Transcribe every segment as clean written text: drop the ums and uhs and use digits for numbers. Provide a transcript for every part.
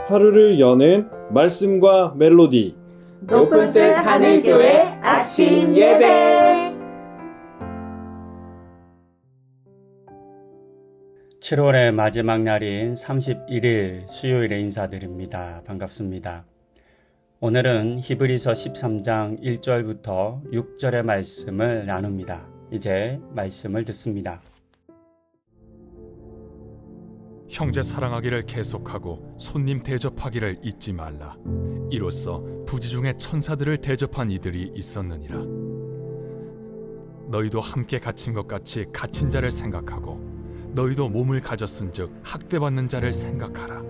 하루를 여는 말씀과 멜로디. 높은 뜻 하늘교회 아침 예배. 7월의 마지막 날인 31일 수요일에 인사드립니다. 반갑습니다. 오늘은 히브리서 13장 1절부터 6절의 말씀을 나눕니다. 이제 말씀을 듣습니다. 형제 사랑하기를 계속하고 손님 대접하기를 잊지 말라. 이로써 부지 중에 천사들을 대접한 이들이 있었느니라. 너희도 함께 갇힌 것 같이 갇힌 자를 생각하고 너희도 몸을 가졌은즉 학대받는 자를 생각하라.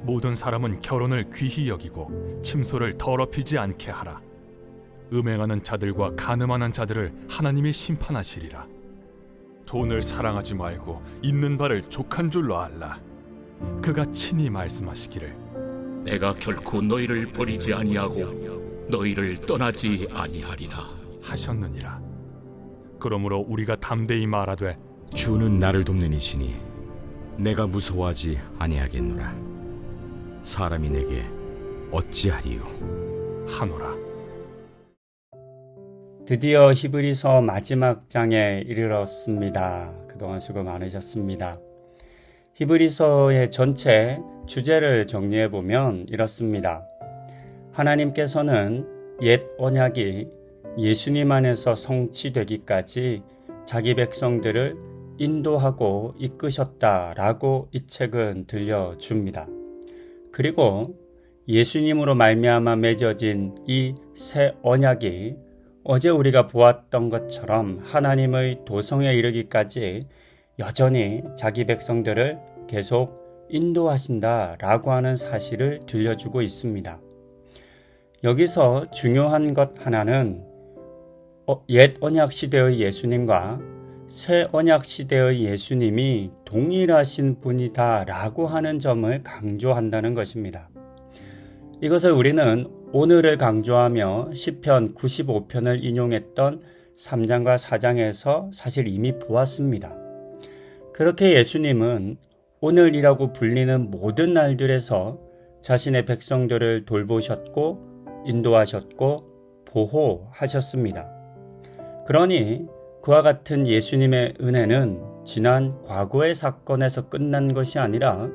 모든 사람은 결혼을 귀히 여기고 침소를 더럽히지 않게 하라. 음행하는 자들과 간음하는 자들을 하나님이 심판하시리라. 돈을 사랑하지 말고 있는 바를 족한 줄로 알라. 그가 친히 말씀하시기를 내가 결코 너희를 버리지 아니하고 너희를 떠나지 아니하리라 하셨느니라. 그러므로 우리가 담대히 말하되 주는 나를 돕는 이시니 내가 무서워하지 아니하겠노라. 사람이 내게 어찌하리요 하노라. 드디어 히브리서 마지막 장에 이르렀습니다. 그동안 수고 많으셨습니다. 히브리서의 전체 주제를 정리해보면 이렇습니다. 하나님께서는 옛 언약이 예수님 안에서 성취되기까지 자기 백성들을 인도하고 이끄셨다라고 이 책은 들려줍니다. 그리고 예수님으로 말미암아 맺어진 이 새 언약이 어제 우리가 보았던 것처럼 하나님의 도성에 이르기까지 여전히 자기 백성들을 계속 인도하신다라고 하는 사실을 들려주고 있습니다. 여기서 중요한 것 하나는 옛 언약 시대의 예수님과 새 언약 시대의 예수님이 동일하신 분이다라고 하는 점을 강조한다는 것입니다. 이것을 우리는 오늘을 강조하며 시편 95편을 인용했던 3장과 4장에서 사실 이미 보았습니다. 그렇게 예수님은 오늘이라고 불리는 모든 날들에서 자신의 백성들을 돌보셨고 인도하셨고 보호하셨습니다. 그러니 그와 같은 예수님의 은혜는 지난 과거의 사건에서 끝난 것이 아니라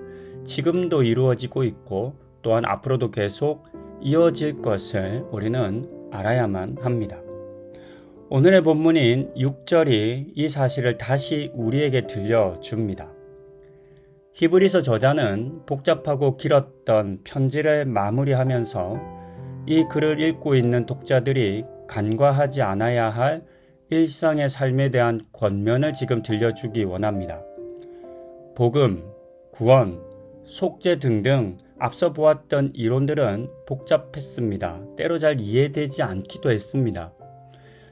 지금도 이루어지고 있고 또한 앞으로도 계속 이어질 것을 우리는 알아야만 합니다. 오늘의 본문인 6절이 이 사실을 다시 우리에게 들려줍니다. 히브리서 저자는 복잡하고 길었던 편지를 마무리하면서 이 글을 읽고 있는 독자들이 간과하지 않아야 할 일상의 삶에 대한 권면을 지금 들려주기 원합니다. 복음, 구원, 속죄 등등 앞서 보았던 이론들은 복잡했습니다. 때로 잘 이해되지 않기도 했습니다.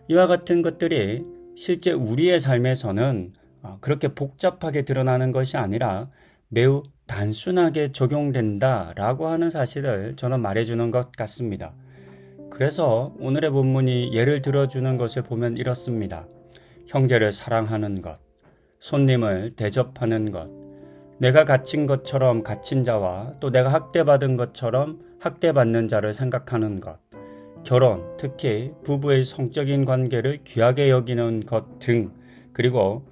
이와 같은 것들이 실제 우리의 삶에서는 그렇게 복잡하게 드러나는 것이 아니라 매우 단순하게 적용된다라고 하는 사실을 저는 말해주는 것 같습니다. 그래서 오늘의 본문이 예를 들어주는 것을 보면 이렇습니다. 형제를 사랑하는 것, 손님을 대접하는 것, 내가 갇힌 것처럼 갇힌 자와 또 내가 학대받은 것처럼 학대받는 자를 생각하는 것, 결혼, 특히 부부의 성적인 관계를 귀하게 여기는 것 등, 그리고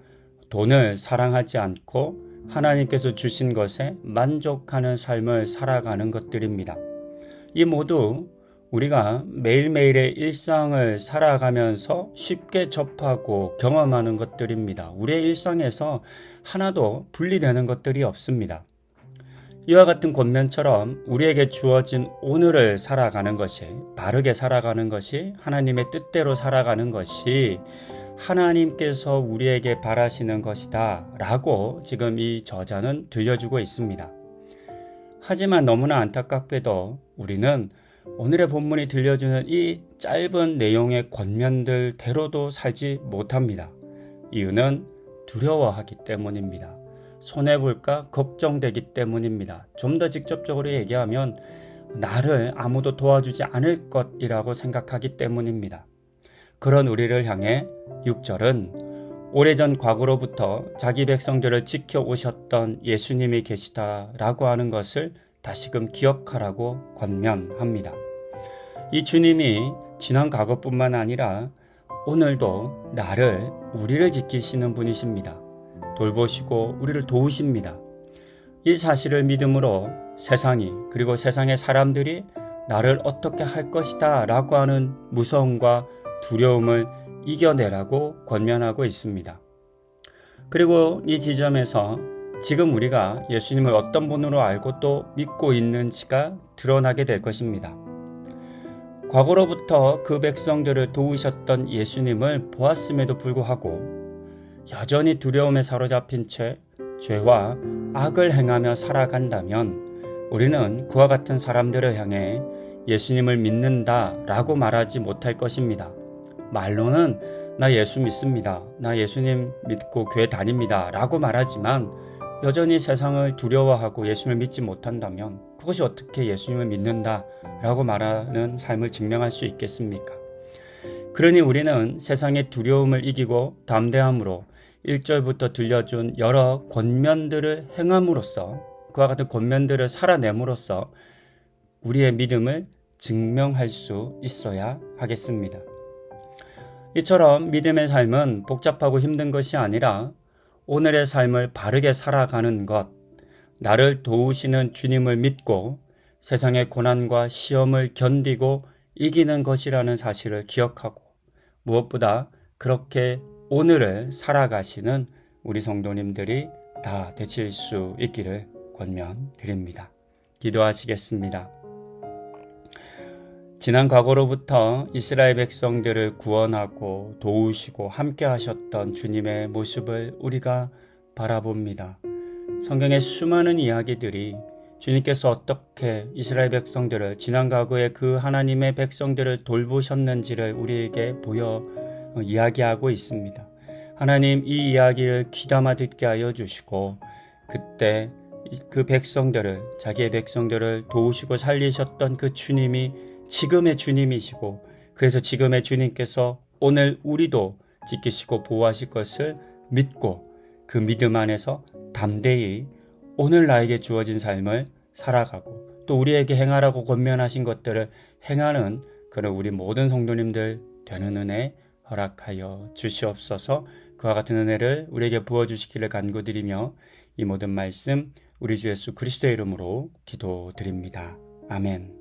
돈을 사랑하지 않고 하나님께서 주신 것에 만족하는 삶을 살아가는 것들입니다. 이 모두 우리가 매일매일의 일상을 살아가면서 쉽게 접하고 경험하는 것들입니다. 우리의 일상에서 하나도 분리되는 것들이 없습니다. 이와 같은 권면처럼 우리에게 주어진 오늘을 살아가는 것이, 바르게 살아가는 것이, 하나님의 뜻대로 살아가는 것이 하나님께서 우리에게 바라시는 것이다 라고 지금 이 저자는 들려주고 있습니다. 하지만 너무나 안타깝게도 우리는 오늘의 본문이 들려주는 이 짧은 내용의 권면들대로도 살지 못합니다. 이유는 두려워하기 때문입니다. 손해볼까 걱정되기 때문입니다. 좀 더 직접적으로 얘기하면 나를 아무도 도와주지 않을 것이라고 생각하기 때문입니다. 그런 우리를 향해 6절은 오래전 과거로부터 자기 백성들을 지켜오셨던 예수님이 계시다라고 하는 것을 다시금 기억하라고 권면합니다. 이 주님이 지난 과거뿐만 아니라 오늘도 우리를 지키시는 분이십니다. 돌보시고 우리를 도우십니다. 이 사실을 믿음으로 세상이 그리고 세상의 사람들이 나를 어떻게 할 것이다 라고 하는 무서움과 두려움을 이겨내라고 권면하고 있습니다. 그리고 이 지점에서 지금 우리가 예수님을 어떤 분으로 알고 또 믿고 있는지가 드러나게 될 것입니다. 과거로부터 그 백성들을 도우셨던 예수님을 보았음에도 불구하고 여전히 두려움에 사로잡힌 채 죄와 악을 행하며 살아간다면 우리는 그와 같은 사람들을 향해 예수님을 믿는다라고 말하지 못할 것입니다. 말로는 나 예수 믿습니다. 나 예수님 믿고 교회 다닙니다. 라고 말하지만 여전히 세상을 두려워하고 예수님을 믿지 못한다면 그것이 어떻게 예수님을 믿는다 라고 말하는 삶을 증명할 수 있겠습니까? 그러니 우리는 세상의 두려움을 이기고 담대함으로 1절부터 들려준 여러 권면들을 행함으로써 그와 같은 권면들을 살아냄으로써 우리의 믿음을 증명할 수 있어야 하겠습니다. 이처럼 믿음의 삶은 복잡하고 힘든 것이 아니라 오늘의 삶을 바르게 살아가는 것, 나를 도우시는 주님을 믿고 세상의 고난과 시험을 견디고 이기는 것이라는 사실을 기억하고 무엇보다 그렇게 오늘을 살아가시는 우리 성도님들이 다 되실 수 있기를 권면드립니다. 기도하시겠습니다. 지난 과거로부터 이스라엘 백성들을 구원하고 도우시고 함께 하셨던 주님의 모습을 우리가 바라봅니다. 성경의 수많은 이야기들이 주님께서 어떻게 이스라엘 백성들을 지난 과거의 그 하나님의 백성들을 돌보셨는지를 우리에게 보여 이야기하고 있습니다. 하나님 이 이야기를 귀담아 듣게 하여 주시고 그때 그 백성들을 자기의 백성들을 도우시고 살리셨던 그 주님이 지금의 주님이시고 그래서 지금의 주님께서 오늘 우리도 지키시고 보호하실 것을 믿고 그 믿음 안에서 담대히 오늘 나에게 주어진 삶을 살아가고 또 우리에게 행하라고 권면하신 것들을 행하는 그런 우리 모든 성도님들 되는 은혜 허락하여 주시옵소서. 그와 같은 은혜를 우리에게 부어주시기를 간구드리며 이 모든 말씀 우리 주 예수 그리스도의 이름으로 기도드립니다. 아멘.